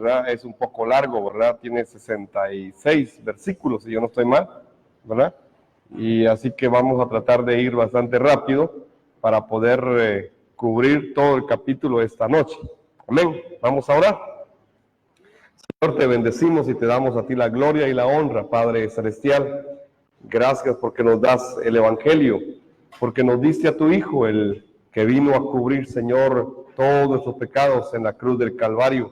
¿verdad? Es un poco largo, ¿verdad? Tiene 66 versículos, si yo no estoy mal, ¿verdad? Y así que vamos a tratar de ir bastante rápido para poder cubrir todo el capítulo esta noche. Amén. Vamos a orar. Señor, te bendecimos y te damos a ti la gloria y la honra, Padre Celestial. Gracias porque nos das el Evangelio, porque nos diste a tu Hijo, el que vino a cubrir, Señor, todos nuestros pecados en la cruz del Calvario,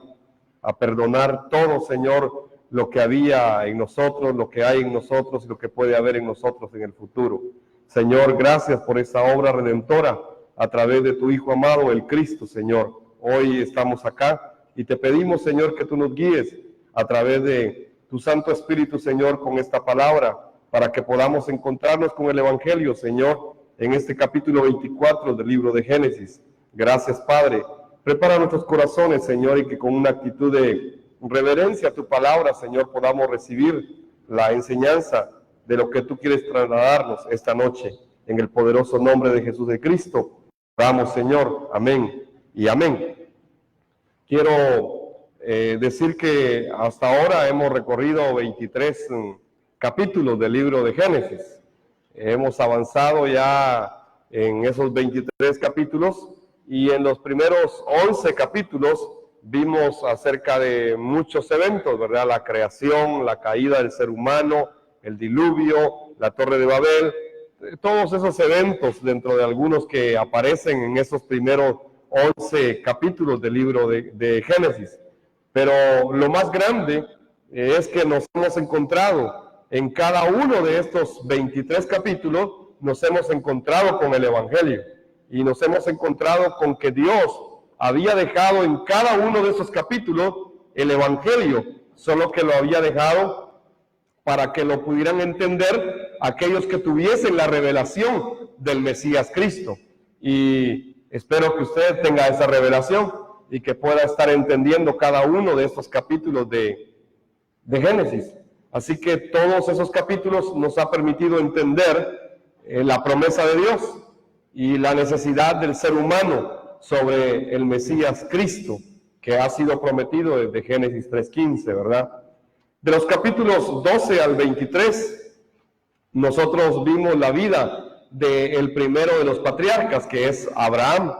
a perdonar todo, Señor, lo que había en nosotros, lo que hay en nosotros y lo que puede haber en nosotros en el futuro. Señor, gracias por esa obra redentora a través de tu Hijo amado, el Cristo, Señor. Hoy estamos acá y te pedimos, Señor, que tú nos guíes a través de tu Santo Espíritu, Señor, con esta palabra, para que podamos encontrarnos con el Evangelio, Señor, en este capítulo 24 del libro de Génesis. Gracias, Padre. Prepara nuestros corazones, Señor, y que con una actitud de reverencia a tu palabra, Señor, podamos recibir la enseñanza de lo que tú quieres trasladarnos esta noche. En el poderoso nombre de Jesús de Cristo, oramos, Señor. Amén y amén. Quiero decir que hasta ahora hemos recorrido 23 capítulos del libro de Génesis. Hemos avanzado ya en esos 23 capítulos y en los primeros 11 capítulos vimos acerca de muchos eventos, ¿verdad? La creación, la caída del ser humano, el diluvio, la Torre de Babel, todos esos eventos dentro de algunos que aparecen en esos primeros 11 capítulos del libro de Génesis. Pero lo más grande es que nos hemos encontrado en cada uno de estos 23 capítulos, nos hemos encontrado con el Evangelio y nos hemos encontrado con que Dios había dejado en cada uno de esos capítulos el Evangelio, solo que lo había dejado para que lo pudieran entender aquellos que tuviesen la revelación del Mesías Cristo. Y espero que usted tenga esa revelación y que pueda estar entendiendo cada uno de estos capítulos de Génesis. Así que todos esos capítulos nos ha permitido entender la promesa de Dios y la necesidad del ser humano sobre el Mesías Cristo, que ha sido prometido desde Génesis 3:15, ¿verdad? De los capítulos 12 al 23, nosotros vimos la vida del primero de los patriarcas, que es Abraham.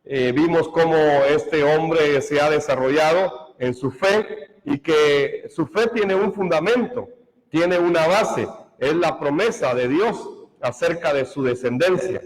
Vimos cómo este hombre se ha desarrollado en su fe y que su fe tiene un fundamento, tiene una base, es la promesa de Dios acerca de su descendencia.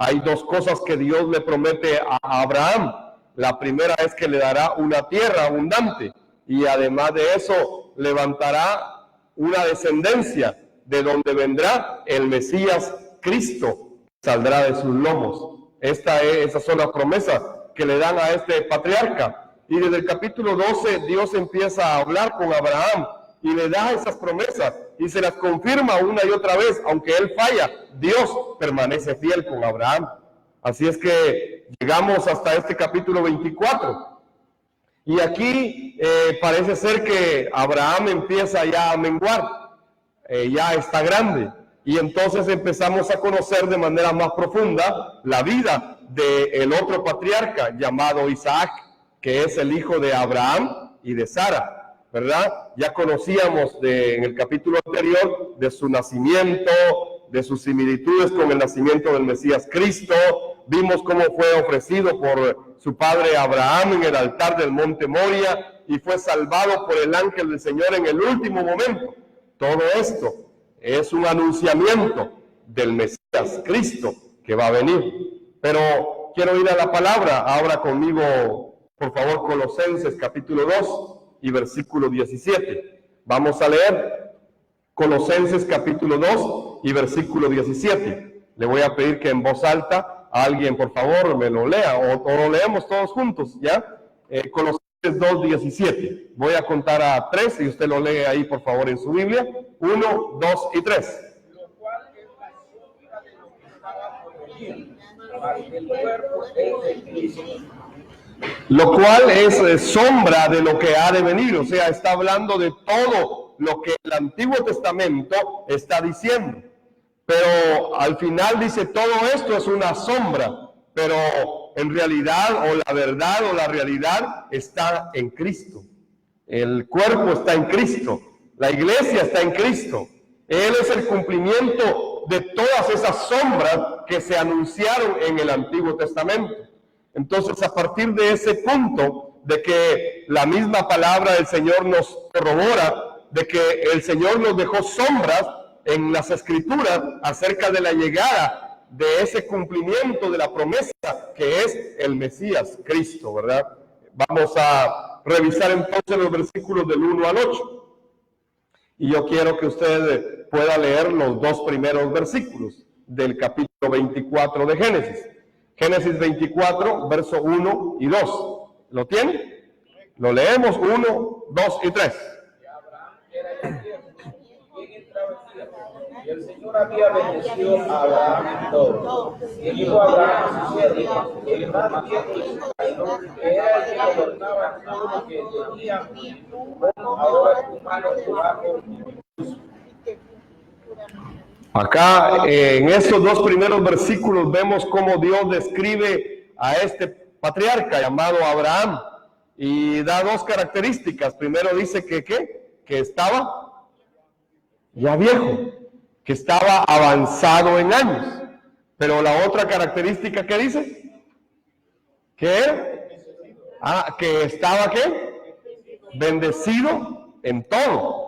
Hay dos cosas que Dios le promete a Abraham. La primera es que le dará una tierra abundante y además de eso levantará una descendencia de donde vendrá el Mesías Cristo, saldrá de sus lomos. Esas son las promesas que le dan a este patriarca. Y desde el capítulo 12 Dios empieza a hablar con Abraham y le da esas promesas y se las confirma una y otra vez. Aunque él falla, Dios permanece fiel con Abraham. Así es que llegamos hasta este capítulo 24. Y aquí parece ser que Abraham empieza ya a menguar, ya está grande. Y entonces empezamos a conocer de manera más profunda la vida del otro patriarca llamado Isaac, que es el hijo de Abraham y de Sara, ¿verdad? Ya conocíamos en el capítulo anterior de su nacimiento, de sus similitudes con el nacimiento del Mesías Cristo. Vimos cómo fue ofrecido por su padre Abraham en el altar del monte Moria y fue salvado por el ángel del Señor en el último momento. Todo esto es un anunciamiento del Mesías Cristo que va a venir. Pero quiero ir a la palabra. Abra conmigo, por favor, Colosenses capítulo 2 y versículo 17. Vamos a leer Colosenses capítulo 2 y versículo 17. Le voy a pedir que en voz alta alguien, por favor, me lo lea o lo leemos todos juntos, ¿ya? Colosenses 2, 17. Voy a contar a 3 y usted lo lee ahí, por favor, en su Biblia. 1, 2 y 3. Lo cual es la sombra de lo que estaba por venir, para que el cuerpo es de Cristo. Lo cual es sombra de lo que ha de venir, o sea, está hablando de todo lo que el Antiguo Testamento está diciendo. Pero al final dice, todo esto es una sombra, pero en realidad, o la verdad, o la realidad está en Cristo. El cuerpo está en Cristo. La iglesia está en Cristo. Él es el cumplimiento de todas esas sombras que se anunciaron en el Antiguo Testamento. Entonces, a partir de ese punto, de que la misma palabra del Señor nos corrobora, de que el Señor nos dejó sombras en las Escrituras acerca de la llegada de ese cumplimiento de la promesa que es el Mesías, Cristo, ¿verdad? Vamos a revisar entonces los versículos del 1 al 8. Y yo quiero que usted pueda leer los dos primeros versículos del capítulo 24 de Génesis. Génesis 24, verso 1 y 2. ¿Lo tiene? Lo leemos 1, 2 y 3. Y el Señor había bendecido a Abraham en todo. Y dijo a Abraham a su siervo, el más viejo de su reino, que era el que gobernaba todo lo que tenía, pon ahora tu mano debajo de mi brazo. Acá en estos dos primeros versículos vemos cómo Dios describe a este patriarca llamado Abraham y da dos características. Primero dice que estaba ya viejo, que estaba avanzado en años. Pero la otra característica que dice, ¿qué era? Que estaba bendecido en todo.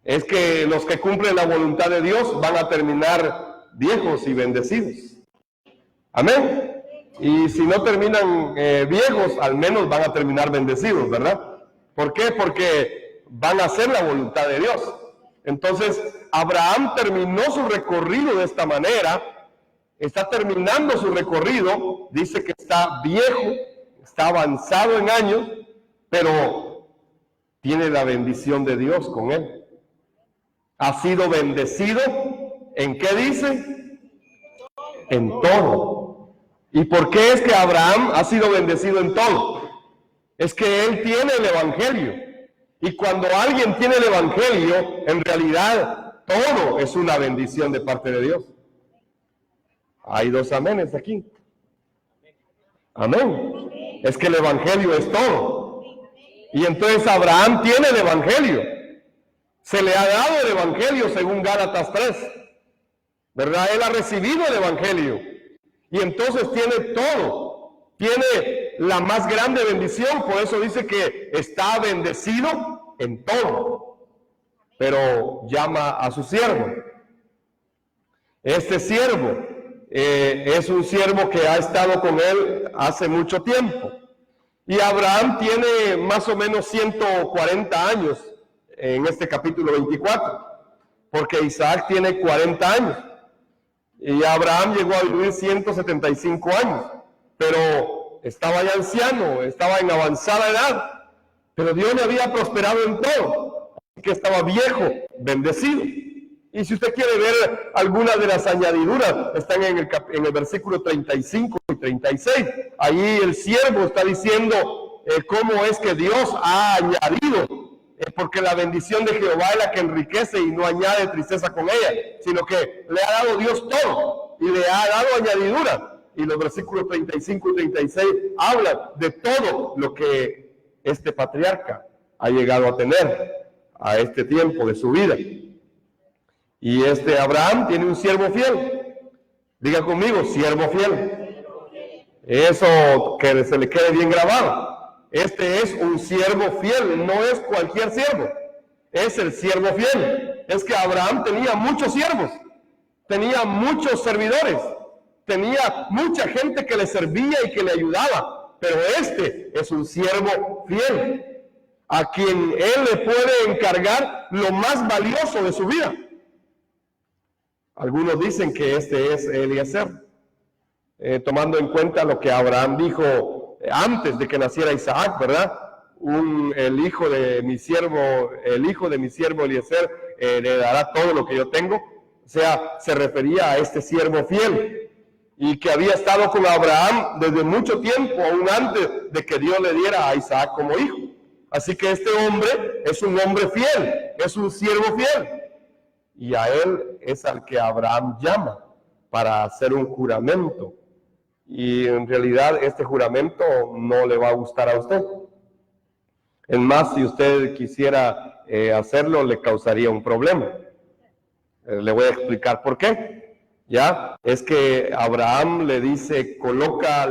Es que los que cumplen la voluntad de Dios van a terminar viejos y bendecidos. Amén. Y si no terminan viejos, al menos van a terminar bendecidos, ¿verdad? ¿Por qué? Porque van a hacer la voluntad de Dios. Entonces, Abraham terminó su recorrido de esta manera, está terminando su recorrido, dice que está viejo, está avanzado en años, pero tiene la bendición de Dios con él. Ha sido bendecido, ¿en qué dice? En todo. ¿Y por qué es que Abraham ha sido bendecido en todo? Es que él tiene el Evangelio. Y cuando alguien tiene el Evangelio, en realidad todo es una bendición de parte de Dios. Hay dos amenes aquí. Amén. Es que el Evangelio es todo. Y entonces Abraham tiene el Evangelio. Se le ha dado el Evangelio según Gálatas 3. ¿Verdad? Él ha recibido el Evangelio. Y entonces tiene todo. Tiene la más grande bendición. Por eso dice que está bendecido en todo. Pero llama a su siervo. Este siervo es un siervo que ha estado con él hace mucho tiempo. Y Abraham tiene más o menos 140 años en este capítulo 24, porque Isaac tiene 40 años y Abraham llegó a vivir 175 años, pero estaba ya anciano, estaba en avanzada edad, pero Dios le había prosperado en todo, así que estaba viejo, bendecido. Y si usted quiere ver algunas de las añadiduras, están en el versículo 35 y 36. Ahí el siervo está diciendo cómo es que Dios ha añadido, porque la bendición de Jehová es la que enriquece y no añade tristeza con ella, sino que le ha dado Dios todo y le ha dado añadidura. Y los versículos 35 y 36 hablan de todo lo que este patriarca ha llegado a tener a este tiempo de su vida. Y este Abraham tiene un siervo fiel. Diga conmigo, siervo fiel. Eso que se le quede bien grabado. Este es un siervo fiel, no es cualquier siervo. Es el siervo fiel. Es que Abraham tenía muchos siervos, tenía muchos servidores, tenía mucha gente que le servía y que le ayudaba. Pero este es un siervo fiel, a quien él le puede encargar lo más valioso de su vida. Algunos dicen que este es Eliezer, tomando en cuenta lo que Abraham dijo antes de que naciera Isaac, ¿verdad? El hijo de mi siervo Eliezer le dará todo lo que yo tengo. O sea, se refería a este siervo fiel y que había estado con Abraham desde mucho tiempo, aún antes de que Dios le diera a Isaac como hijo. Así que este hombre es un hombre fiel, es un siervo fiel. Y a él es al que Abraham llama para hacer un juramento. Y en realidad este juramento no le va a gustar a usted. Es más, si usted quisiera hacerlo, le causaría un problema. Le voy a explicar por qué. Ya, es que Abraham le dice, coloca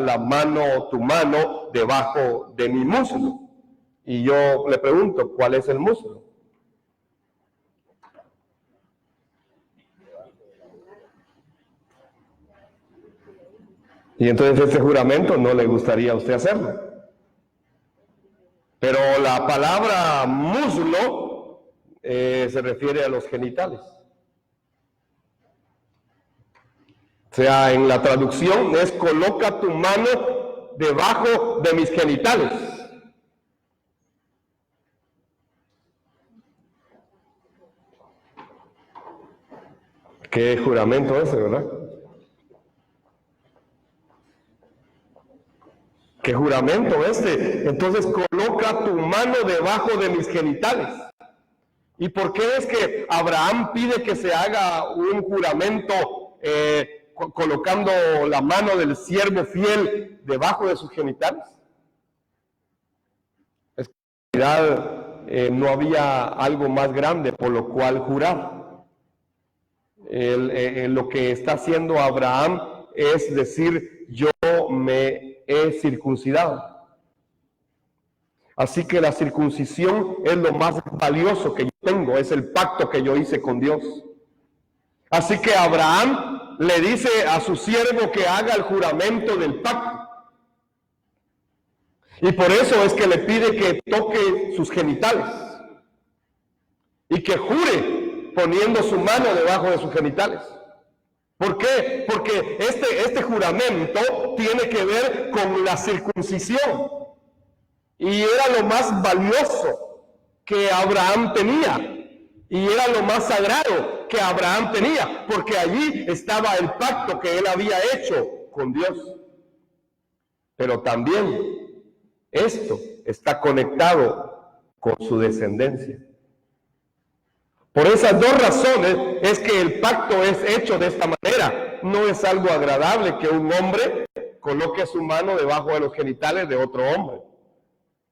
tu mano debajo de mi muslo. Y yo le pregunto, ¿cuál es el muslo? Y entonces ese juramento no le gustaría a usted hacerlo. Pero la palabra muslo se refiere a los genitales. O sea, en la traducción es coloca tu mano debajo de mis genitales. ¿Qué juramento ese, verdad? ¿Qué juramento este? Entonces coloca tu mano debajo de mis genitales. ¿Y por qué es que Abraham pide que se haga un juramento colocando la mano del siervo fiel debajo de sus genitales? Es que en realidad no había algo más grande por lo cual jurar. Lo que está haciendo Abraham es decir, yo me he circuncidado. Así que la circuncisión es lo más valioso que yo tengo, es el pacto que yo hice con Dios. Así que Abraham le dice a su siervo que haga el juramento del pacto. Y por eso es que le pide que toque sus genitales y que jure poniendo su mano debajo de sus genitales. ¿Por qué? Porque este juramento tiene que ver con la circuncisión. Y era lo más valioso que Abraham tenía. Y era lo más sagrado que Abraham tenía. Porque allí estaba el pacto que él había hecho con Dios. Pero también esto está conectado con su descendencia. Por esas dos razones es que el pacto es hecho de esta manera. No es algo agradable que un hombre coloque su mano debajo de los genitales de otro hombre.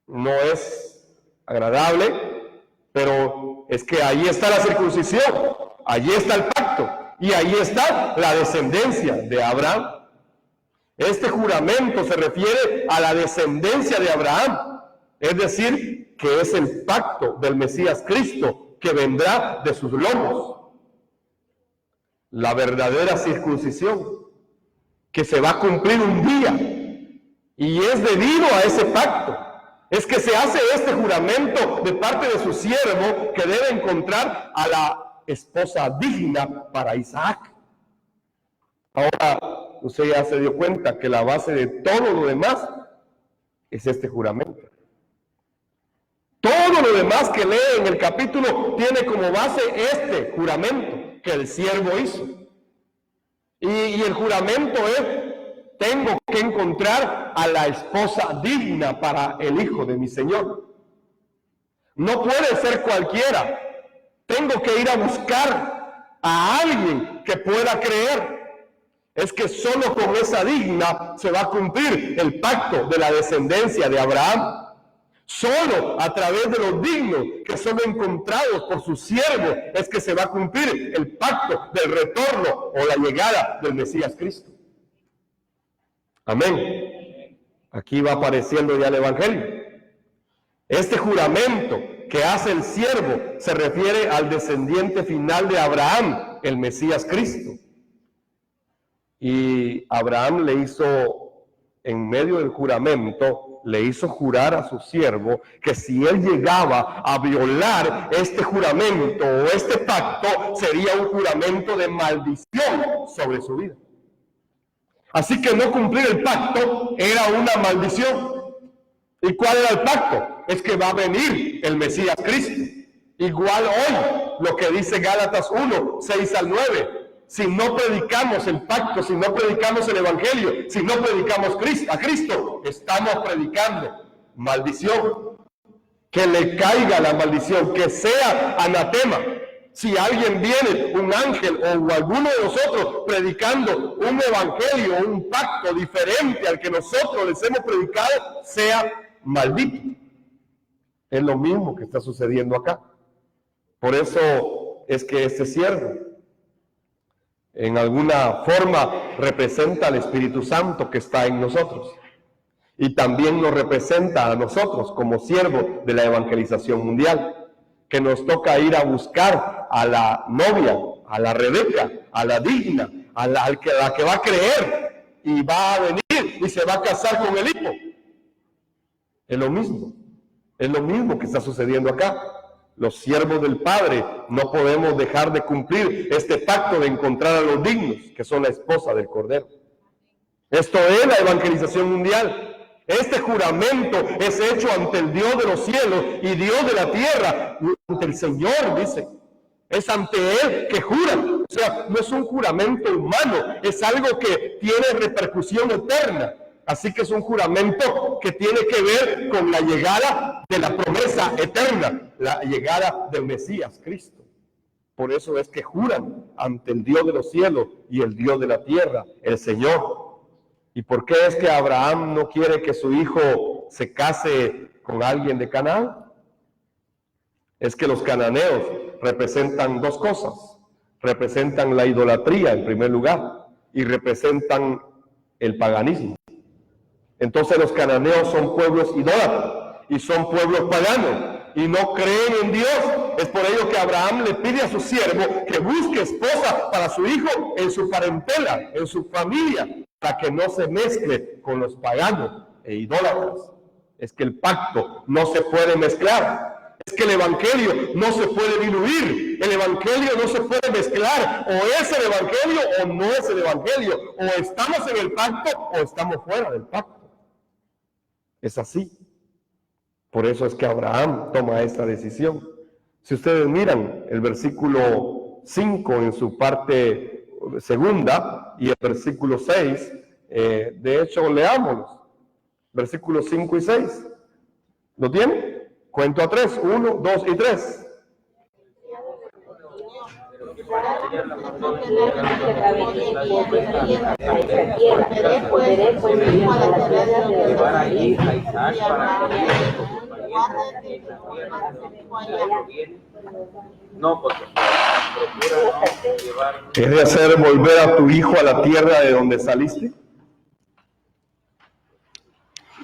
No es agradable, pero es que ahí está la circuncisión, allí está el pacto y ahí está la descendencia de Abraham. Este juramento se refiere a la descendencia de Abraham, es decir, que es el pacto del Mesías Cristo, que vendrá de sus lomos. La verdadera circuncisión, que se va a cumplir un día, y es debido a ese pacto, es que se hace este juramento de parte de su siervo, que debe encontrar a la esposa digna para Isaac. Ahora, usted ya se dio cuenta que la base de todo lo demás es este juramento. Todo lo demás que lee en el capítulo tiene como base este juramento que el siervo hizo. Y el juramento es, tengo que encontrar a la esposa digna para el hijo de mi Señor. No puede ser cualquiera. Tengo que ir a buscar a alguien que pueda creer. Es que solo con esa digna se va a cumplir el pacto de la descendencia de Abraham. Solo a través de los dignos que son encontrados por su siervo es que se va a cumplir el pacto del retorno o la llegada del Mesías Cristo. Amén. Aquí va apareciendo ya el Evangelio. Este juramento que hace el siervo se refiere al descendiente final de Abraham, el Mesías Cristo. Y Abraham le hizo, en medio del juramento, le hizo jurar a su siervo que si él llegaba a violar este juramento o este pacto, sería un juramento de maldición sobre su vida. Así que no cumplir el pacto era una maldición. ¿Y cuál era el pacto? Es que va a venir el Mesías Cristo. Igual hoy, lo que dice Gálatas 1, 6 al 9. Si no predicamos el pacto, si no predicamos el Evangelio, si no predicamos a Cristo, estamos predicando maldición. Que le caiga la maldición, que sea anatema. Si alguien viene, un ángel o alguno de nosotros, predicando un evangelio, un pacto diferente al que nosotros les hemos predicado, sea maldito. Es lo mismo que está sucediendo acá. Por eso es que este siervo, en alguna forma, representa al Espíritu Santo que está en nosotros. Y también nos representa a nosotros como siervos de la evangelización mundial, que nos toca ir a buscar a la novia, a la Rebeca, a la digna, a la que va a creer y va a venir y se va a casar con el hijo. Es lo mismo que está sucediendo acá. Los siervos del Padre no podemos dejar de cumplir este pacto de encontrar a los dignos, que son la esposa del Cordero. Esto es la evangelización mundial. Este juramento es hecho ante el Dios de los cielos y Dios de la tierra, ante el Señor, dice. Es ante Él que juran. O sea, no es un juramento humano, es algo que tiene repercusión eterna. Así que es un juramento que tiene que ver con la llegada de la promesa eterna, la llegada del Mesías, Cristo. Por eso es que juran ante el Dios de los cielos y el Dios de la tierra, el Señor. ¿Y por qué es que Abraham no quiere que su hijo se case con alguien de Canaán? Es que los cananeos representan dos cosas. Representan la idolatría en primer lugar y representan el paganismo. Entonces los cananeos son pueblos idólatras y son pueblos paganos y no creen en Dios. Es por ello que Abraham le pide a su siervo que busque esposa para su hijo en su parentela, en su familia, para que no se mezcle con los paganos e idólatras. Es que el pacto no se puede mezclar. Es que el evangelio no se puede diluir. El evangelio no se puede mezclar. O es el evangelio o no es el evangelio. O estamos en el pacto o estamos fuera del pacto. Es así. Por eso es que Abraham toma esta decisión. Si ustedes miran el versículo 5 en su parte segunda y el versículo 6, de hecho leámoslos. Versículos 5 y 6. ¿Lo tienen? Cuento a 3. 1, 2 y 3. ¿Es de hacer volver a tu hijo a la tierra de donde saliste?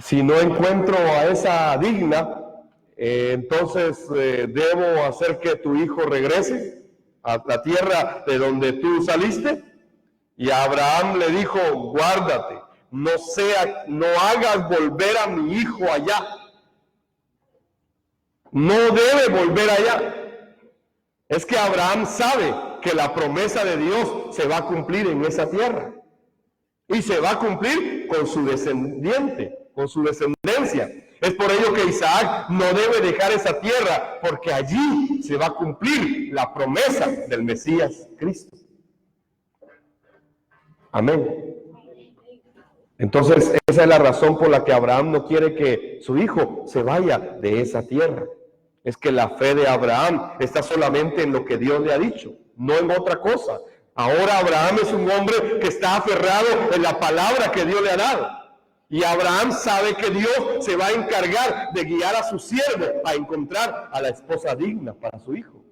Si no encuentro a esa digna, entonces debo hacer que tu hijo regrese a la tierra de donde tú saliste. Y Abraham le dijo: guárdate, no hagas volver a mi hijo allá. No debe volver allá. Es que Abraham sabe que la promesa de Dios se va a cumplir en esa tierra. Y se va a cumplir con su descendiente, con su descendencia. Es por ello que Isaac no debe dejar esa tierra, porque allí se va a cumplir la promesa del Mesías Cristo. Amén. Entonces, esa es la razón por la que Abraham no quiere que su hijo se vaya de esa tierra. Es que la fe de Abraham está solamente en lo que Dios le ha dicho, no en otra cosa. Ahora Abraham es un hombre que está aferrado en la palabra que Dios le ha dado. Y Abraham sabe que Dios se va a encargar de guiar a su siervo a encontrar a la esposa digna para su hijo.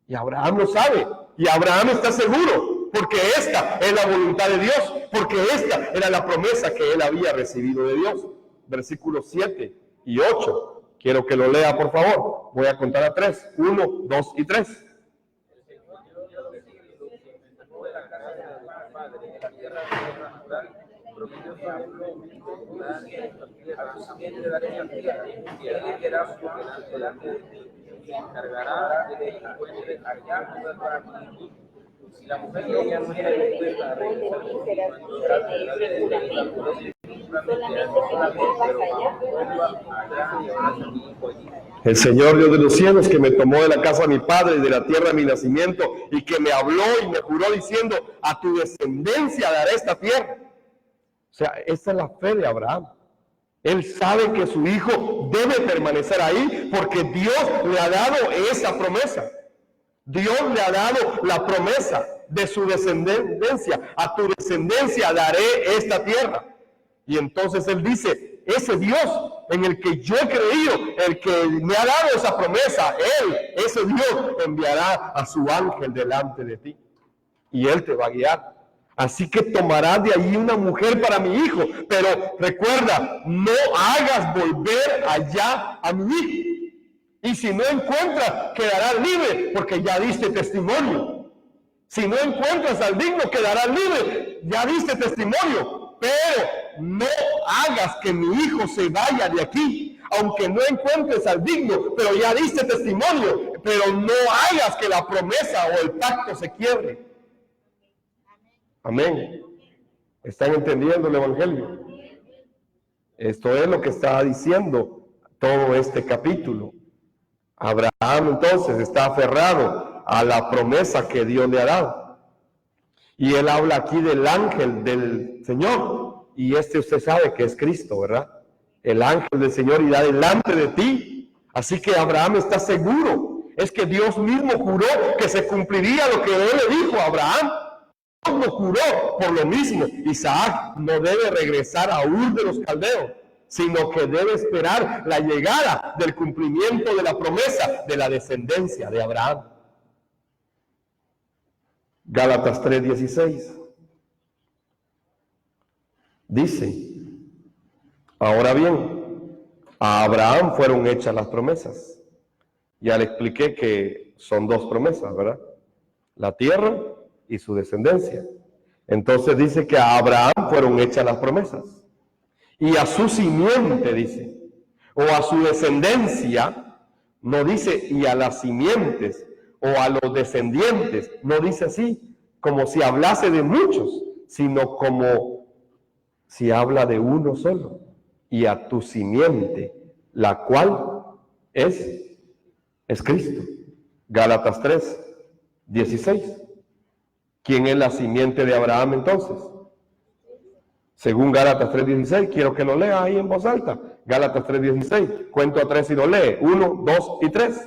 Y Abraham lo sabe. Y Abraham está seguro, porque esta es la voluntad de Dios, porque esta era la promesa que él había recibido de Dios. Versículos 7 y 8. Quiero que lo lea, por favor. Voy a contar a 3. 1, 2 y 3. Si la mujer no quiere dispuesta a el Señor Dios de los cielos, que me tomó de la casa de mi padre y de la tierra de mi nacimiento, y que me habló y me juró diciendo: a tu descendencia daré esta tierra. O sea, esa es la fe de Abraham. Él sabe que su hijo debe permanecer ahí porque Dios le ha dado esa promesa. Dios le ha dado la promesa de su descendencia. A tu descendencia daré esta tierra. Y entonces él dice: ese Dios en el que yo he creído, el que me ha dado esa promesa, Él, ese Dios, enviará a su ángel delante de ti y Él te va a guiar. Así que tomarás de allí una mujer para mi hijo, pero recuerda, no hagas volver allá a mi hijo. Y si no encuentras, quedarás libre, porque ya diste testimonio. Si no encuentras al digno, quedarás libre, ya diste testimonio. Pero no hagas que mi hijo se vaya de aquí, aunque no encuentres al digno, pero ya diste testimonio. Pero no hagas que la promesa o el pacto se quiebre. Amén. ¿Están entendiendo el Evangelio? Esto es lo que está diciendo todo este capítulo. Abraham entonces está aferrado a la promesa que Dios le ha dado. Y él habla aquí del ángel del Señor. Y usted sabe que es Cristo, ¿verdad? El ángel del Señor irá delante de ti. Así que Abraham está seguro. Es que Dios mismo juró que se cumpliría lo que él le dijo a Abraham. Dios lo juró por lo mismo. Isaac no debe regresar a Ur de los Caldeos, sino que debe esperar la llegada del cumplimiento de la promesa de la descendencia de Abraham. Gálatas 3:16 dice: ahora bien, a Abraham fueron hechas las promesas. Ya le expliqué que son dos promesas, ¿verdad? La tierra y su descendencia. Entonces dice que a Abraham fueron hechas las promesas. Y a su simiente, dice, o a su descendencia, no dice y a las simientes, o a los descendientes, no dice así, como si hablase de muchos, sino como si habla de uno solo, y a tu simiente, la cual es Cristo. Gálatas 3:16. ¿Quién es la simiente de Abraham entonces? Según Gálatas 3:16, quiero que lo lea ahí en voz alta. Gálatas 3:16, cuento a 3 y lo lee. 1, 2 y 3.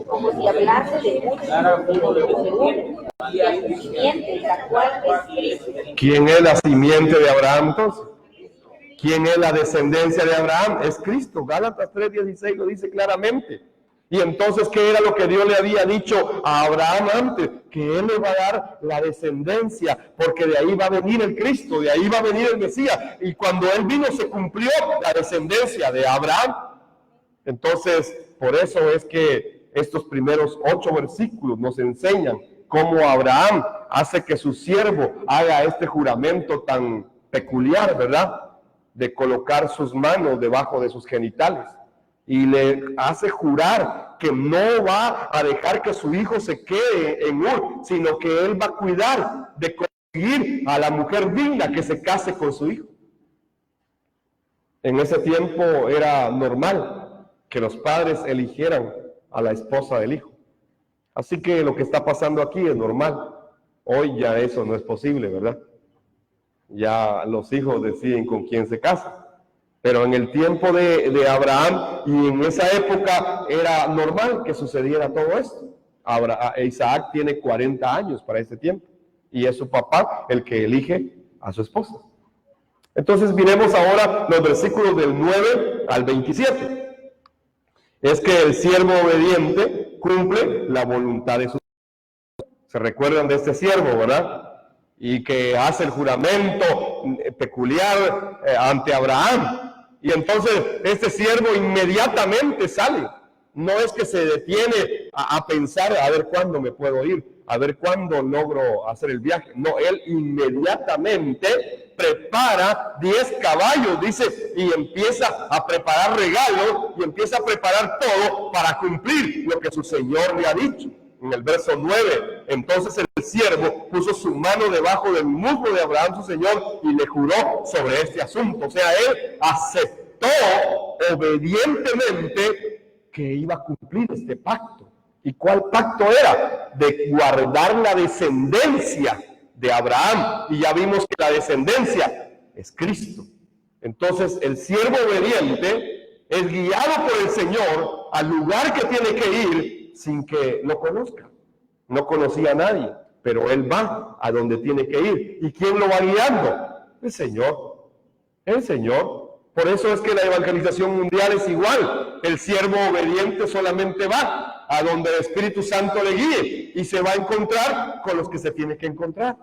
Como si hablase de muchos, la cual es Cristo. ¿Quién es la simiente de Abraham entonces? ¿Quién es la descendencia de Abraham? Es Cristo. Gálatas 3:16 lo dice claramente. Y entonces, ¿qué era lo que Dios le había dicho a Abraham antes? Que Él le va a dar la descendencia, porque de ahí va a venir el Cristo, de ahí va a venir el Mesías. Y cuando Él vino, se cumplió la descendencia de Abraham. Entonces, por eso es que estos primeros 8 versículos nos enseñan cómo Abraham hace que su siervo haga este juramento tan peculiar, ¿verdad? De colocar sus manos debajo de sus genitales. Y le hace jurar que no va a dejar que su hijo se quede en Ur, sino que él va a cuidar de conseguir a la mujer digna que se case con su hijo. En ese tiempo era normal que los padres eligieran a la esposa del hijo. Así que lo que está pasando aquí es normal. Hoy ya eso no es posible, ¿verdad? Ya los hijos deciden con quién se casan. Pero en el tiempo de Abraham y en esa época era normal que sucediera todo esto. Isaac tiene 40 años para ese tiempo y es su papá el que elige a su esposa. Entonces miremos ahora los versículos del 9 al 27. Es que el siervo obediente cumple la voluntad de su Señor. Se recuerdan de este siervo, ¿verdad? Y que hace el juramento peculiar ante Abraham. Y entonces este siervo inmediatamente sale. No es que se detiene a pensar a ver cuándo me puedo ir, a ver cuándo logro hacer el viaje. No, él inmediatamente prepara 10 caballos, dice, y empieza a preparar regalos y empieza a preparar todo para cumplir lo que su Señor le ha dicho. En el verso 9, entonces el siervo puso su mano debajo del muslo de Abraham, su señor, y le juró sobre este asunto. O sea, él aceptó obedientemente que iba a cumplir este pacto. ¿Y cuál pacto era? De guardar la descendencia de Abraham. Y ya vimos que la descendencia es Cristo. Entonces, el siervo obediente es guiado por el Señor al lugar que tiene que ir sin que lo conozca. No conocía a nadie. pero él va a donde tiene que ir. ¿Y quién lo va guiando? El Señor. El Señor. Por eso es que la evangelización mundial es igual. El siervo obediente solamente va a donde el Espíritu Santo le guíe y se va a encontrar con los que se tiene que encontrar.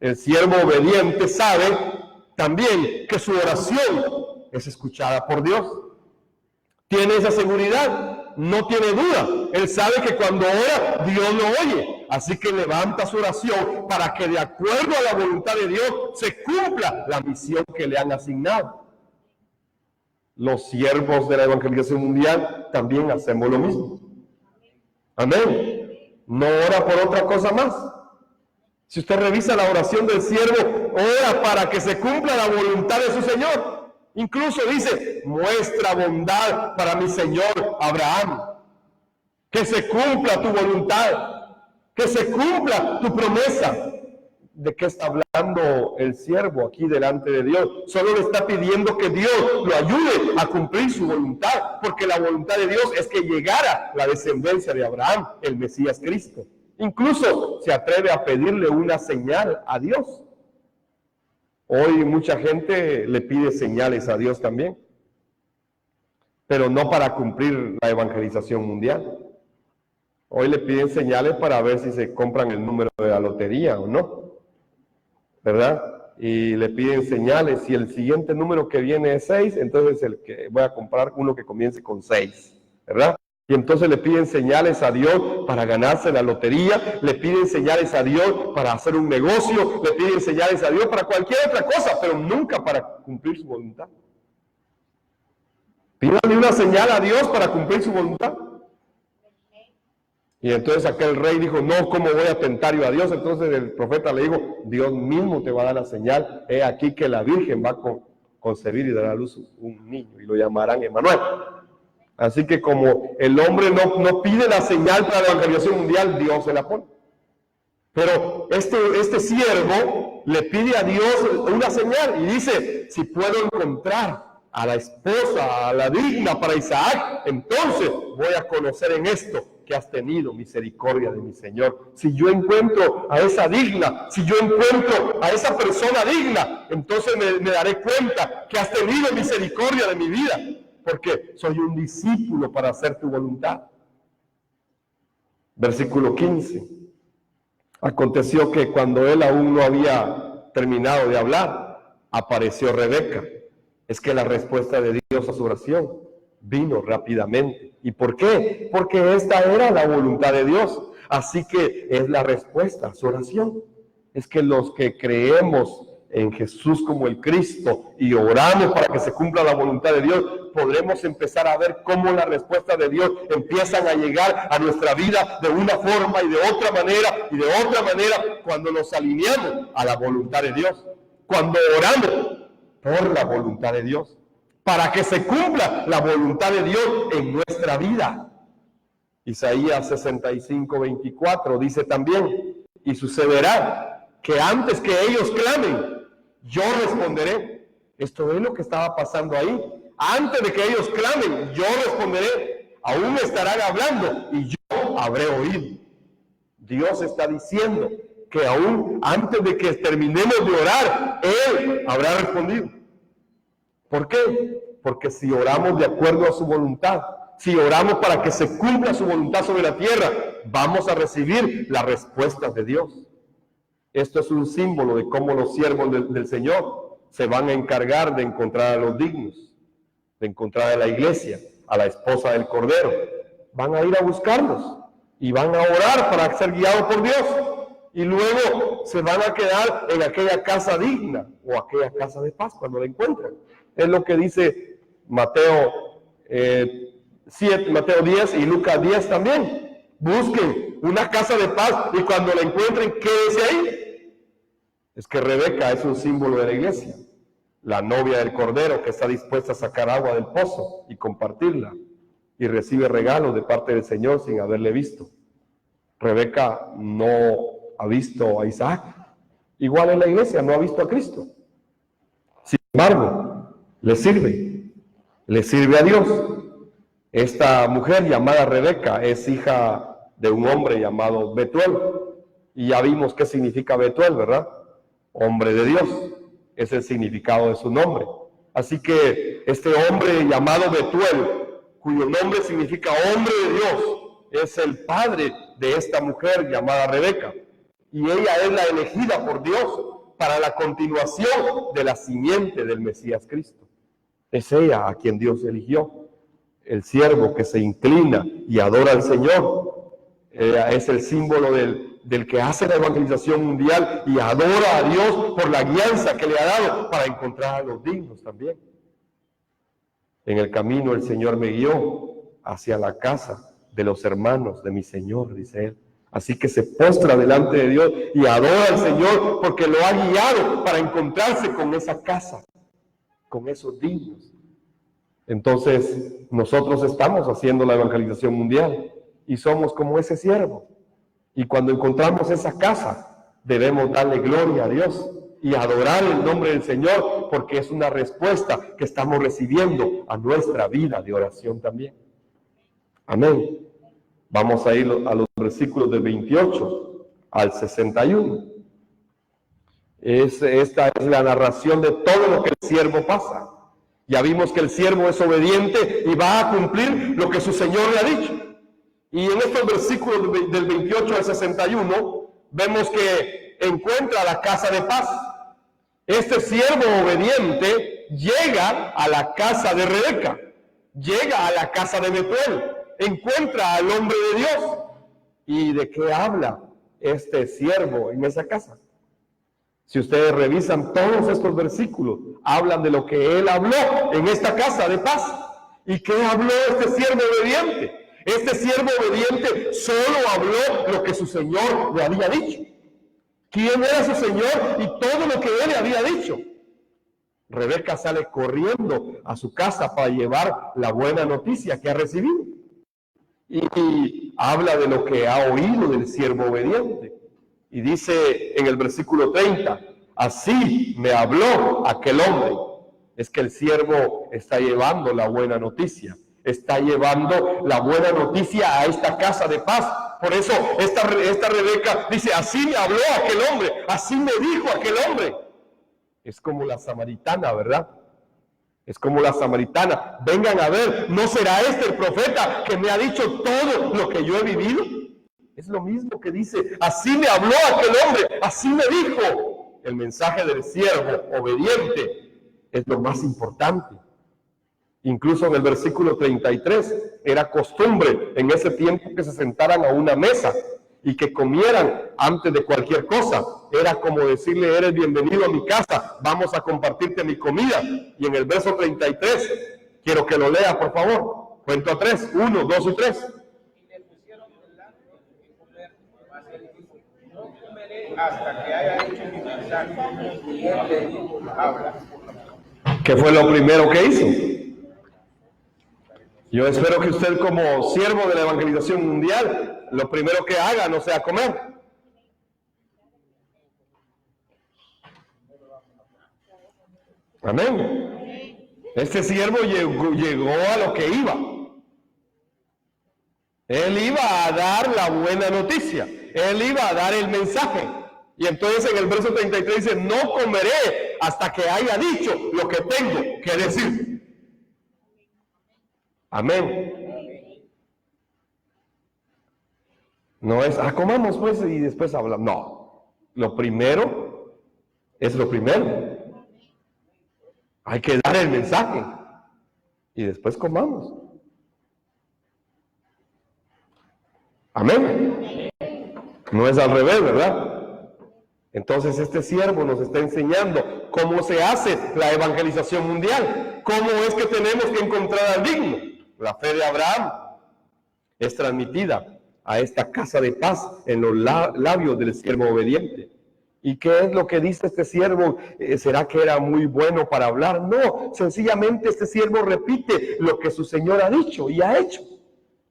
El siervo obediente sabe también que su oración es escuchada por Dios. Tiene esa seguridad, no tiene duda. Él sabe que cuando ora, Dios lo oye. Así que levanta su oración para que de acuerdo a la voluntad de Dios se cumpla la misión que le han asignado. Los siervos de la evangelización mundial también hacemos lo mismo. Amén. No ora por otra cosa más. Si usted revisa la oración del siervo, ora para que se cumpla la voluntad de su Señor. Incluso dice, muestra bondad para mi Señor Abraham. Que se cumpla tu voluntad, que se cumpla tu promesa. ¿De qué está hablando el siervo aquí delante de Dios? Solo le está pidiendo que Dios lo ayude a cumplir su voluntad, porque la voluntad de Dios es que llegara la descendencia de Abraham, el Mesías Cristo. Incluso se atreve a pedirle una señal a Dios. Hoy mucha gente le pide señales a Dios también, pero no para cumplir la evangelización mundial. Hoy le piden señales para ver si se compran el número de la lotería o no, ¿verdad? Y le piden señales. Si el siguiente número que viene es 6, entonces el que voy a comprar uno que comience con 6, ¿verdad? Y entonces le piden señales a Dios para ganarse la lotería, le piden señales a Dios para hacer un negocio, le piden señales a Dios para cualquier otra cosa, pero nunca para cumplir su voluntad. Pídanle una señal a Dios para cumplir su voluntad. Y entonces aquel rey dijo, no, ¿cómo voy a tentar yo a Dios? Entonces el profeta le dijo, Dios mismo te va a dar la señal. He aquí que la Virgen va a concebir y dará a luz un niño y lo llamarán Emmanuel. Así que como el hombre no pide la señal para la evangelización mundial, Dios se la pone. Pero este siervo le pide a Dios una señal y dice, si puedo encontrar a la esposa, a la digna para Isaac, entonces voy a conocer en esto que has tenido misericordia de mi Señor. Si yo encuentro a esa digna, si yo encuentro a esa persona digna, entonces me daré cuenta que has tenido misericordia de mi vida, porque soy un discípulo para hacer tu voluntad. Versículo 15. Aconteció que cuando él aún no había terminado de hablar, apareció Rebeca. Es que la respuesta de Dios a su oración vino rápidamente. ¿Y por qué? Porque esta era la voluntad de Dios. Así que es la respuesta a su oración. Es que los que creemos en Jesús como el Cristo y oramos para que se cumpla la voluntad de Dios, podremos empezar a ver cómo las respuestas de Dios empiezan a llegar a nuestra vida de una forma y de otra manera cuando nos alineamos a la voluntad de Dios, cuando oramos por la voluntad de Dios, para que se cumpla la voluntad de Dios en nuestra vida. Isaías 65:24 dice también, y sucederá que antes que ellos clamen, yo responderé. Esto es lo que estaba pasando ahí. Antes de que ellos clamen, yo responderé. Aún estarán hablando y yo habré oído. Dios está diciendo que aún antes de que terminemos de orar, Él habrá respondido. ¿Por qué? Porque si oramos de acuerdo a su voluntad, si oramos para que se cumpla su voluntad sobre la tierra, vamos a recibir la respuesta de Dios. Esto es un símbolo de cómo los siervos del Señor se van a encargar de encontrar a los dignos, de encontrar a la iglesia, a la esposa del Cordero. Van a ir a buscarlos y van a orar para ser guiados por Dios. Y luego se van a quedar en aquella casa digna o aquella casa de paz cuando la encuentren. Es lo que dice Mateo 10 y Lucas 10 también. Busquen una casa de paz y cuando la encuentren, quédense ahí. Es que Rebeca es un símbolo de la iglesia, la novia del Cordero que está dispuesta a sacar agua del pozo y compartirla y recibe regalos de parte del Señor sin haberle visto. Rebeca no ha visto a Isaac, igual en la iglesia no ha visto a Cristo. Sin embargo, le sirve a Dios. Esta mujer llamada Rebeca es hija de un hombre llamado Betuel. Y ya vimos qué significa Betuel, ¿verdad? Hombre de Dios. Es el significado de su nombre. Así que este hombre llamado Betuel, cuyo nombre significa hombre de Dios, es el padre de esta mujer llamada Rebeca. Y ella es la elegida por Dios para la continuación de la simiente del Mesías Cristo. Es ella a quien Dios eligió. El siervo que se inclina y adora al Señor. Es el símbolo del que hace la evangelización mundial y adora a Dios por la guianza que le ha dado para encontrar a los dignos también. En el camino el Señor me guió hacia la casa de los hermanos de mi Señor, dice él. Así que se postra delante de Dios y adora al Señor porque lo ha guiado para encontrarse con esa casa, con esos dignos. Entonces, nosotros estamos haciendo la evangelización mundial y somos como ese siervo. Y cuando encontramos esa casa, debemos darle gloria a Dios y adorar el nombre del Señor, porque es una respuesta que estamos recibiendo a nuestra vida de oración también. Amén. Vamos a ir a los versículos del 28 al 61. Esta es la narración de todo lo que el siervo pasa. Ya vimos que el siervo es obediente y va a cumplir lo que su Señor le ha dicho. Y en estos versículos del 28 al 61, vemos que encuentra la casa de paz. Este siervo obediente llega a la casa de Rebeca, llega a la casa de Betuel, encuentra al hombre de Dios. ¿Y de qué habla este siervo en esa casa? Si ustedes revisan todos estos versículos, hablan de lo que él habló en esta casa de paz. ¿Y qué habló este siervo obediente? Este siervo obediente solo habló lo que su Señor le había dicho. ¿Quién era su Señor? Y todo lo que él le había dicho. Rebeca sale corriendo a su casa para llevar la buena noticia que ha recibido. Y habla de lo que ha oído del siervo obediente. Y dice en el versículo 30, así me habló aquel hombre. Es que el siervo está llevando la buena noticia. Está llevando la buena noticia a esta casa de paz. Por eso esta Rebeca dice, así me habló aquel hombre, así me dijo aquel hombre. Es como la samaritana, ¿verdad? Es como la samaritana. Vengan a ver, ¿no será este el profeta que me ha dicho todo lo que yo he vivido? Es lo mismo que dice, así me habló aquel hombre, así me dijo. El mensaje del siervo obediente es lo más importante. Incluso en el versículo 33, era costumbre en ese tiempo que se sentaran a una mesa y que comieran antes de cualquier cosa. Era como decirle, eres bienvenido a mi casa, vamos a compartirte mi comida. Y en el verso 33, quiero que lo lea, por favor. Cuento a 3, 1, 2 y 3. Hasta que haya hecho mi mensaje, y él le dijo, habla. ¿Qué fue lo primero que hizo? Yo espero que usted, como siervo de la evangelización mundial, lo primero que haga no sea comer. Amén. Este siervo llegó a lo que iba. Él iba a dar la buena noticia. Él iba a dar el mensaje. Y entonces en el verso 33 dice, no comeré hasta que haya dicho lo que tengo que decir. Amén. No es, comamos pues y después hablamos. No. Lo primero es lo primero. Hay que dar el mensaje y después comamos. Amén. No es al revés, ¿verdad? Entonces este siervo nos está enseñando cómo se hace la evangelización mundial. Cómo es que tenemos que encontrar al digno. La fe de Abraham es transmitida a esta casa de paz en los labios del siervo obediente. ¿Y qué es lo que dice este siervo? ¿Será que era muy bueno para hablar? No, sencillamente este siervo repite lo que su Señor ha dicho y ha hecho.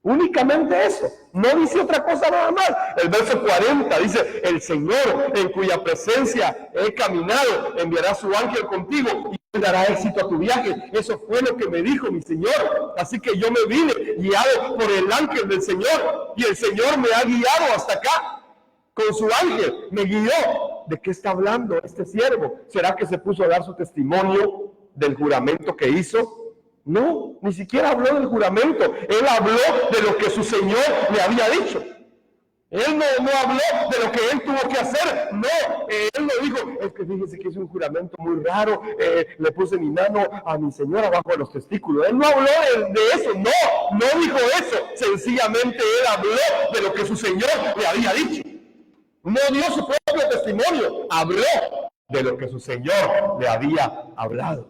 Únicamente eso, no dice otra cosa nada más. El verso 40 dice, el Señor en cuya presencia he caminado, enviará su ángel contigo y dará éxito a tu viaje. Eso fue lo que me dijo mi Señor. Así que yo me vine guiado por el ángel del Señor y el Señor me ha guiado hasta acá. con su ángel, me guió. ¿De qué está hablando este siervo? ¿Será que se puso a dar su testimonio del juramento que hizo? No, ni siquiera habló del juramento. Él habló de lo que su Señor le había dicho. Él no habló de lo que él tuvo que hacer. No, él no dijo, es que fíjese que es un juramento muy raro. Le puse mi mano a mi señora abajo de los testículos. Él no habló de eso. No dijo eso. Sencillamente él habló de lo que su Señor le había dicho. No dio su propio testimonio. Habló de lo que su Señor le había hablado.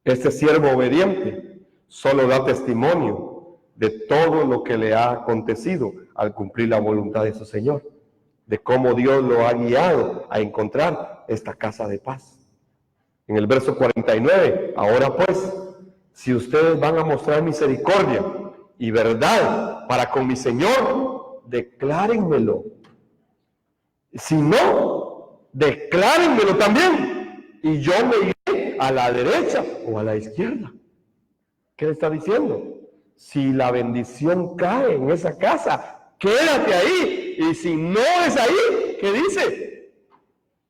Este siervo obediente solo da testimonio de todo lo que le ha acontecido al cumplir la voluntad de su Señor, de cómo Dios lo ha guiado a encontrar esta casa de paz. En el verso 49, ahora pues, si ustedes van a mostrar misericordia y verdad para con mi Señor, declárenmelo. Si no, declárenmelo también, y yo me iré a la derecha o a la izquierda. ¿Qué le está diciendo? Si la bendición cae en esa casa, quédate ahí. Y si no es ahí, ¿qué dice?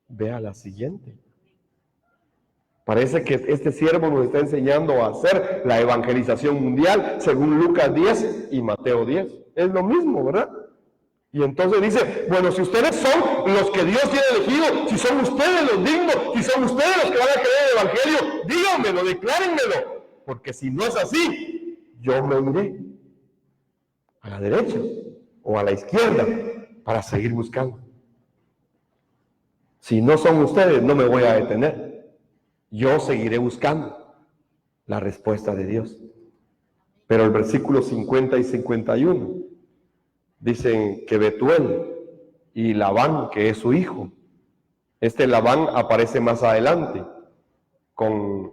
Ve a la siguiente. Parece que este siervo nos está enseñando a hacer la evangelización mundial según Lucas 10 y Mateo 10. Es lo mismo, ¿verdad? Y entonces dice, bueno, si ustedes son los que Dios tiene elegido, si son ustedes los dignos, si son ustedes los que van a creer el evangelio, díganmelo, declárenmelo. Porque si no es así, yo me iré a la derecha o a la izquierda para seguir buscando. Si no son ustedes, no me voy a detener. Yo seguiré buscando la respuesta de Dios. Pero el versículo 50 y 51 dicen que Betuel y Labán, que es su hijo, este Labán aparece más adelante con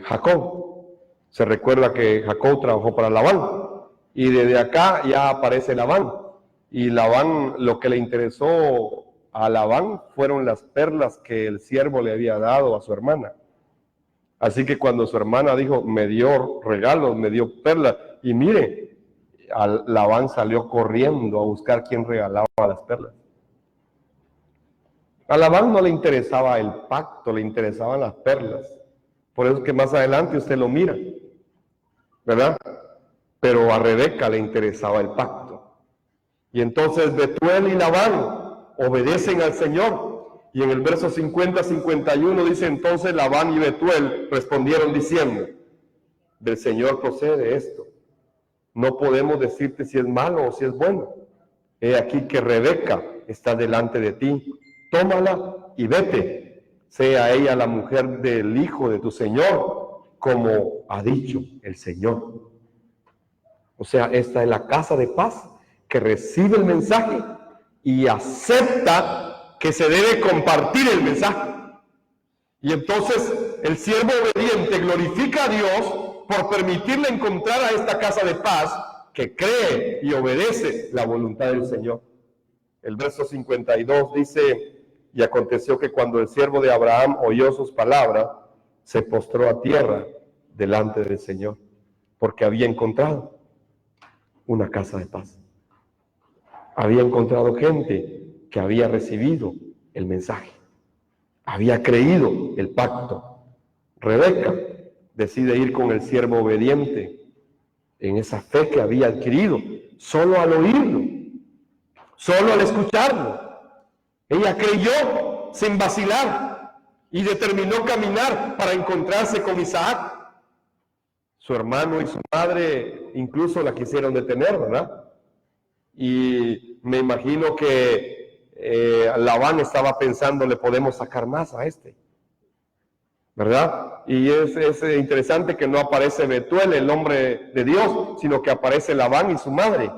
Jacob. Se recuerda que Jacob trabajó para Labán y desde acá ya aparece Labán. Y Labán, lo que le interesó a Labán fueron las perlas que el siervo le había dado a su hermana. Así que cuando su hermana dijo, me dio regalos, me dio perlas, y mire, Labán salió corriendo a buscar quién regalaba las perlas. A Labán no le interesaba el pacto, le interesaban las perlas. Por eso es que más adelante usted lo mira, ¿verdad? Pero a Rebeca le interesaba el pacto. Y entonces Betuel y Labán obedecen al Señor. Y en el verso 50-51 dice, entonces Labán y Betuel respondieron diciendo, del Señor procede esto. No podemos decirte si es malo o si es bueno. He aquí que Rebeca está delante de ti. Tómala y vete. Sea ella la mujer del hijo de tu Señor, como ha dicho el Señor. O sea, esta es la casa de paz que recibe el mensaje y acepta que se debe compartir el mensaje. Y entonces el siervo obediente glorifica a Dios por permitirle encontrar a esta casa de paz que cree y obedece la voluntad del Señor. El verso 52 dice, y aconteció que cuando el siervo de Abraham oyó sus palabras, se postró a tierra delante del Señor, porque había encontrado una casa de paz. Había encontrado gente que había recibido el mensaje, había creído el pacto. Rebeca decide ir con el siervo obediente en esa fe que había adquirido, solo al oírlo, solo al escucharlo. Ella creyó sin vacilar y determinó caminar para encontrarse con Isaac. Su hermano y su madre incluso la quisieron detener, ¿verdad? Y me imagino que Labán estaba pensando, le podemos sacar más a este, ¿verdad? Y es interesante que no aparece Betuel, el hombre de Dios, sino que aparece Labán y su madre,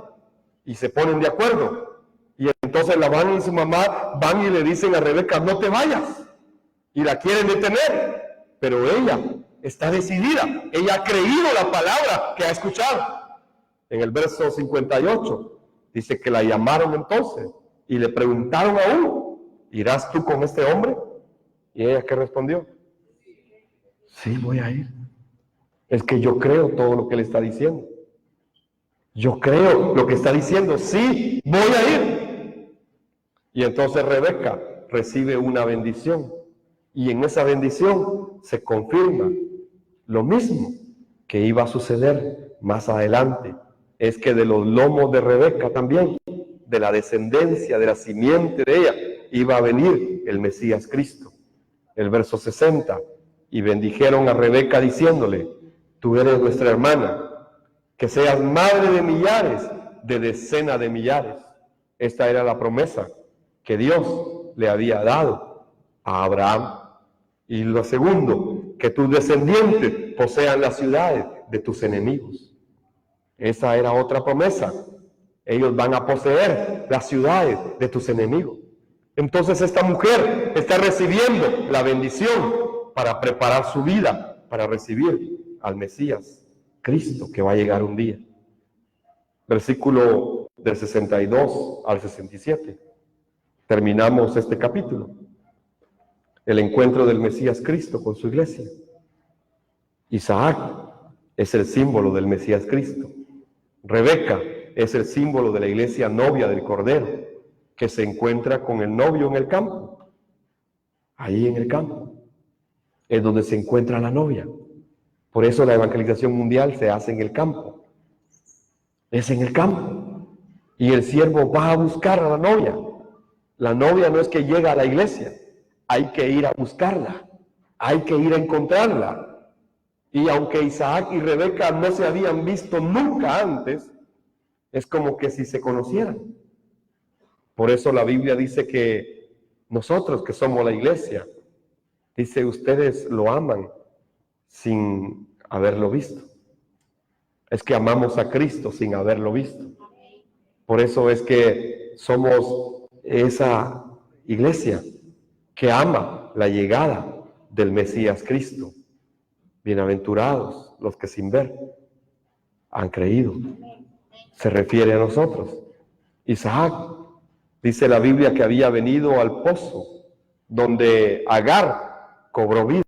y se ponen de acuerdo. Y entonces Labán y su mamá van y le dicen a Rebeca, no te vayas, y la quieren detener, pero ella está decidida, ella ha creído la palabra que ha escuchado. En el verso 58 dice que la llamaron entonces y le preguntaron aún, ¿irás tú con este hombre? Y ella, ¿qué respondió? Sí, voy a ir. Es que yo creo todo lo que le está diciendo. Yo creo lo que está diciendo, sí, voy a ir. Y entonces Rebeca recibe una bendición. Y en esa bendición se confirma lo mismo que iba a suceder más adelante. Es que de los lomos de Rebeca también, de la descendencia, de la simiente de ella, iba a venir el Mesías Cristo. El verso 60, y bendijeron a Rebeca diciéndole, tú eres nuestra hermana, que seas madre de millares, de decenas de millares. Esta era la promesa que Dios le había dado a Abraham. Y lo segundo, que tus descendientes posean las ciudades de tus enemigos. Esa era otra promesa. Ellos van a poseer las ciudades de tus enemigos. Entonces esta mujer está recibiendo la bendición para preparar su vida para recibir al Mesías Cristo, que va a llegar un día. Versículo del 62 al 67. Terminamos este capítulo. El encuentro del Mesías Cristo con su iglesia. Isaac es el símbolo del Mesías Cristo. Rebeca es el símbolo de la iglesia novia del Cordero, que se encuentra con el novio en el campo. Ahí en el campo es donde se encuentra la novia. Por eso la evangelización mundial se hace en el campo. Es en el campo. Y el siervo va a buscar a la novia. La novia no es que llega a la iglesia. Hay que ir a buscarla. Hay que ir a encontrarla. Y aunque Isaac y Rebeca no se habían visto nunca antes, es como que si se conocieran. Por eso la Biblia dice que nosotros que somos la iglesia, dice, ustedes lo aman sin haberlo visto. Es que amamos a Cristo sin haberlo visto. Por eso es que somos esa iglesia que ama la llegada del Mesías Cristo. Bienaventurados los que sin ver han creído. Se refiere a nosotros. Isaac, dice la Biblia, que había venido al pozo donde Agar cobró vida,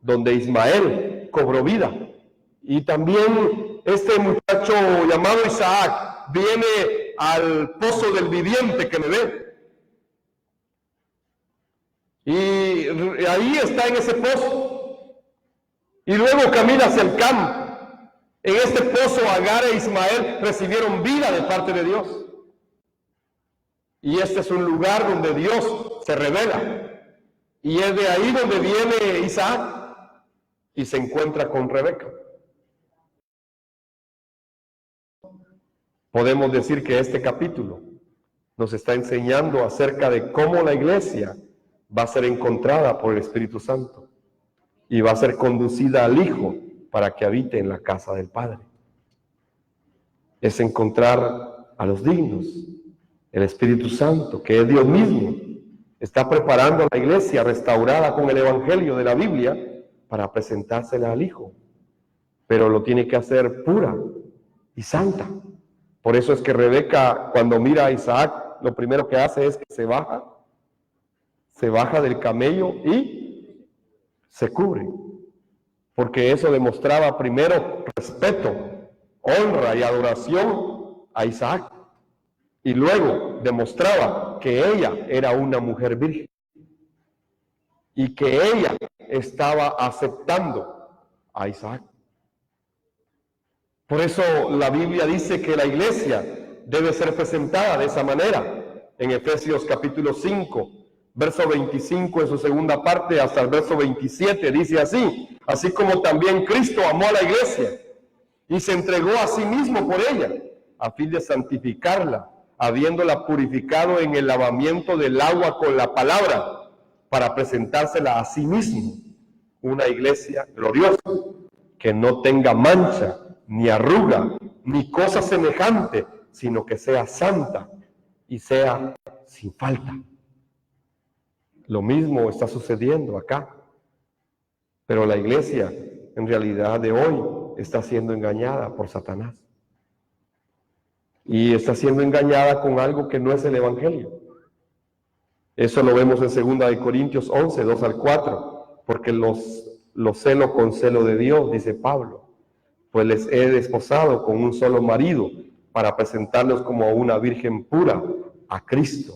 donde Ismael cobró vida. Y también este muchacho llamado Isaac viene al pozo del viviente que me ve. Y ahí está en ese pozo. Y luego camina hacia el campo. En este pozo Agar e Ismael recibieron vida de parte de Dios. Y este es un lugar donde Dios se revela. Y es de ahí donde viene Isaac y se encuentra con Rebeca. Podemos decir que este capítulo nos está enseñando acerca de cómo la iglesia va a ser encontrada por el Espíritu Santo y va a ser conducida al Hijo para que habite en la casa del Padre. Es encontrar a los dignos. El Espíritu Santo, que es Dios mismo, está preparando a la iglesia restaurada con el Evangelio de la Biblia para presentársela al Hijo. Pero lo tiene que hacer pura y santa. Por eso es que Rebeca, cuando mira a Isaac, lo primero que hace es que se baja del camello y se cubre. Porque eso demostraba primero respeto, honra y adoración a Isaac. Y luego demostraba que ella era una mujer virgen. Y que ella estaba aceptando a Isaac. Por eso la Biblia dice que la iglesia debe ser presentada de esa manera. En Efesios capítulo 5, verso 25 en su segunda parte hasta el verso 27 dice así: así como también Cristo amó a la iglesia y se entregó a sí mismo por ella, a fin de santificarla, habiéndola purificado en el lavamiento del agua con la palabra, para presentársela a sí mismo, una iglesia gloriosa, que no tenga mancha, ni arruga, ni cosa semejante, sino que sea santa y sea sin falta. Lo mismo está sucediendo acá. Pero la iglesia, en realidad de hoy, está siendo engañada por Satanás. Y está siendo engañada con algo que no es el Evangelio. Eso lo vemos en 2 Corintios 11, 2 al 4. Porque los celo con celo de Dios, dice Pablo. Pues les he desposado con un solo marido, para presentarlos como a una virgen pura, a Cristo.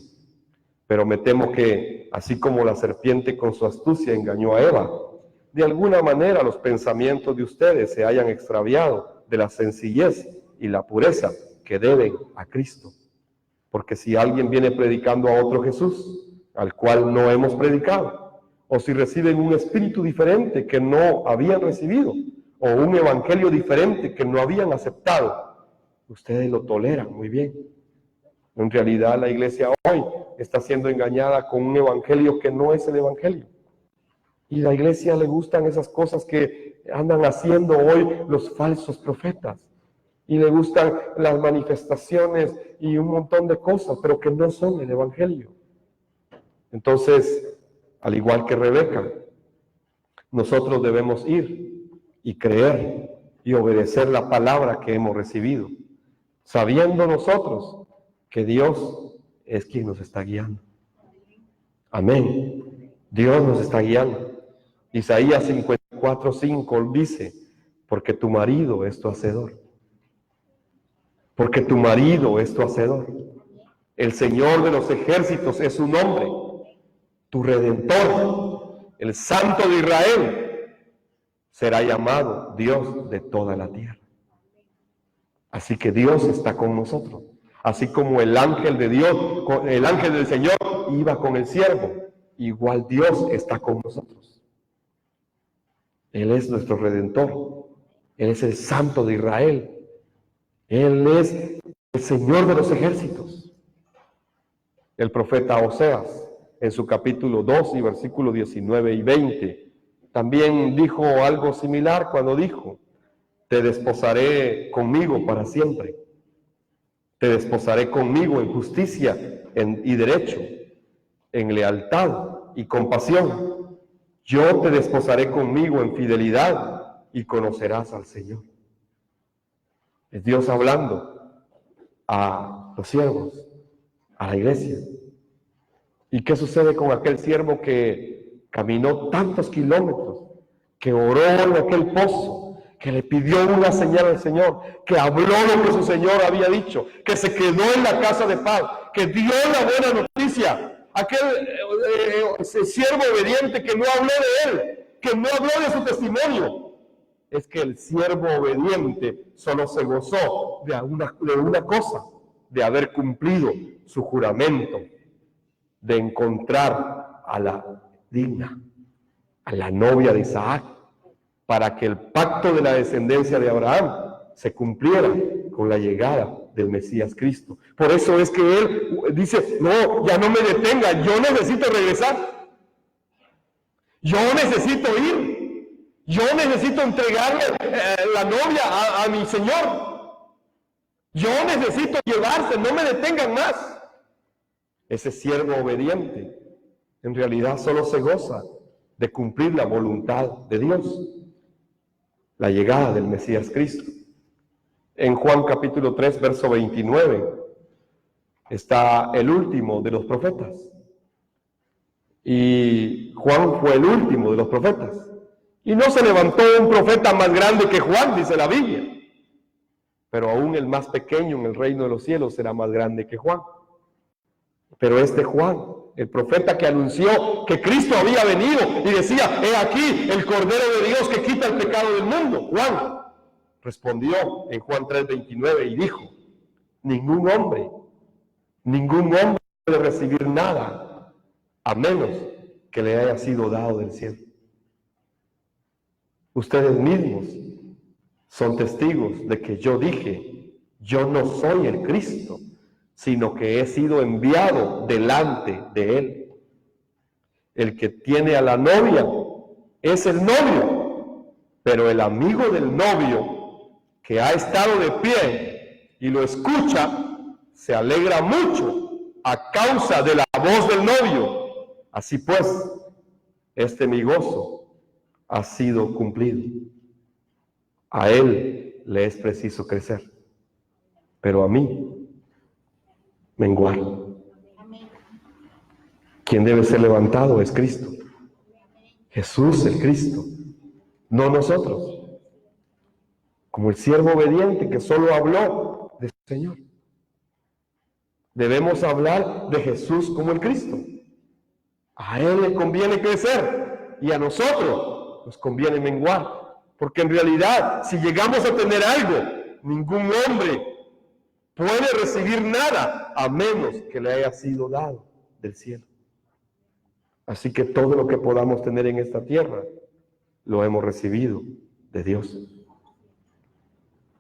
Pero me temo que, así como la serpiente con su astucia engañó a Eva, de alguna manera los pensamientos de ustedes se hayan extraviado de la sencillez y la pureza que deben a Cristo. Porque si alguien viene predicando a otro Jesús, al cual no hemos predicado, o si reciben un espíritu diferente que no habían recibido, o un evangelio diferente que no habían aceptado, ustedes lo toleran muy bien. En realidad la iglesia hoy está siendo engañada con un evangelio que no es el evangelio. Y a la iglesia le gustan esas cosas que andan haciendo hoy los falsos profetas. Y le gustan las manifestaciones y un montón de cosas, pero que no son el evangelio. Entonces, al igual que Rebeca, nosotros debemos ir y creer y obedecer la palabra que hemos recibido, sabiendo nosotros que Dios es quien nos está guiando. Amén. Dios nos está guiando. Isaías 54:5 dice, porque tu marido es tu hacedor. Porque tu marido es tu hacedor. El Señor de los ejércitos es su nombre. Tu Redentor, el Santo de Israel, será llamado Dios de toda la tierra. Así que Dios está con nosotros. Así como el ángel de Dios, el ángel del Señor iba con el siervo, igual Dios está con nosotros. Él es nuestro Redentor. Él es el Santo de Israel. Él es el Señor de los ejércitos. El profeta Oseas, en su capítulo 2 y versículos 19 y 20, también dijo algo similar cuando dijo, te desposaré conmigo para siempre. Te desposaré conmigo en justicia y derecho, en lealtad y compasión. Yo te desposaré conmigo en fidelidad y conocerás al Señor. Es Dios hablando a los siervos, a la iglesia. ¿Y qué sucede con aquel siervo que caminó tantos kilómetros, que oró en aquel pozo, que le pidió una señal al Señor, que habló lo que su Señor había dicho, que se quedó en la casa de paz, que dio la buena noticia? Aquel siervo obediente que no habló de él, que no habló de su testimonio. Es que el siervo obediente solo se gozó de una cosa, de haber cumplido su juramento, de encontrar a la digna, a la novia de Isaac, para que el pacto de la descendencia de Abraham se cumpliera con la llegada del Mesías Cristo. Por eso es que él dice, no, ya no me detenga, yo necesito regresar. Yo necesito ir. Yo necesito entregarle la novia a mi Señor. Yo necesito llevarse, no me detengan más. Ese siervo obediente en realidad solo se goza de cumplir la voluntad de Dios, la llegada del Mesías Cristo. En Juan capítulo 3, verso 29, está el último de los profetas. Y Juan fue el último de los profetas. Y no se levantó un profeta más grande que Juan, dice la Biblia. Pero aún el más pequeño en el reino de los cielos será más grande que Juan. Pero este Juan, el profeta que anunció que Cristo había venido y decía, he aquí el Cordero de Dios que quita el pecado del mundo. Juan respondió en Juan 3:29 y dijo, ningún hombre puede recibir nada a menos que le haya sido dado del cielo. Ustedes mismos son testigos de que yo dije, yo no soy el Cristo, sino que he sido enviado delante de él. El que tiene a la novia es el novio, pero el amigo del novio que ha estado de pie y lo escucha, se alegra mucho a causa de la voz del novio. Así pues, mi gozo ha sido cumplido. A él le es preciso crecer, pero a mí menguar. Quien debe ser levantado es Cristo. Jesús el Cristo, no nosotros. Como el siervo obediente que solo habló de Señor. Debemos hablar de Jesús como el Cristo. A Él le conviene crecer y a nosotros nos conviene menguar. Porque en realidad, si llegamos a tener algo, ningún hombre puede recibir nada a menos que le haya sido dado del cielo. Así que todo lo que podamos tener en esta tierra, lo hemos recibido de Dios,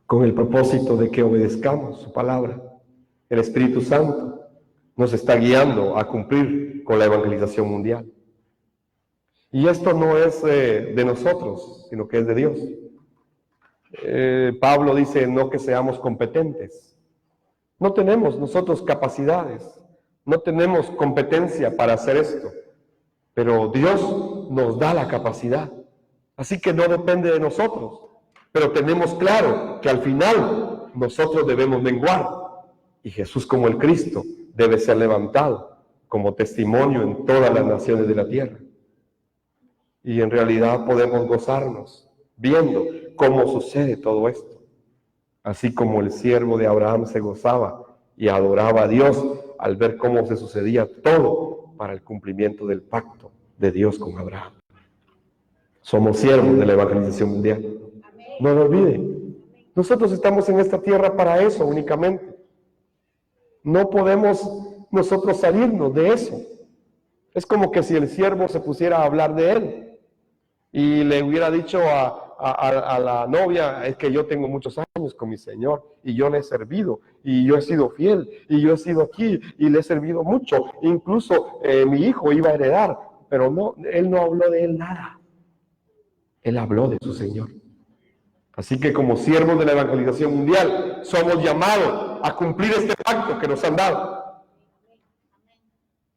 con el propósito de que obedezcamos su palabra. El Espíritu Santo nos está guiando a cumplir con la evangelización mundial. Y esto no es de nosotros, sino que es de Dios. Pablo dice, no que seamos competentes. No tenemos nosotros capacidades, no tenemos competencia para hacer esto, pero Dios nos da la capacidad. Así que no depende de nosotros, pero tenemos claro que al final nosotros debemos menguar y Jesús como el Cristo debe ser levantado como testimonio en todas las naciones de la tierra. Y en realidad podemos gozarnos viendo cómo sucede todo esto. Así como el siervo de Abraham se gozaba y adoraba a Dios al ver cómo se sucedía todo para el cumplimiento del pacto de Dios con Abraham. Somos siervos de la evangelización mundial. No lo olviden. Nosotros estamos en esta tierra para eso únicamente. No podemos nosotros salirnos de eso. Es como que si el siervo se pusiera a hablar de él y le hubiera dicho a la novia, es que yo tengo muchos años con mi Señor y yo le he servido y yo he sido fiel y yo he sido aquí y le he servido mucho. Incluso mi hijo iba a heredar, pero no, él no habló de él nada. Él habló de su Señor. Así que como siervos de la evangelización mundial somos llamados a cumplir este pacto que nos han dado.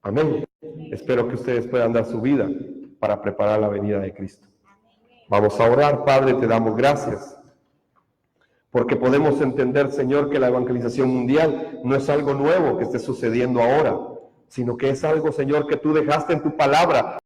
Amén. Espero que ustedes puedan dar su vida para preparar la venida de Cristo. Vamos a orar. Padre, te damos gracias porque podemos entender, Señor, que la evangelización mundial no es algo nuevo que esté sucediendo ahora, sino que es algo, Señor, que tú dejaste en tu palabra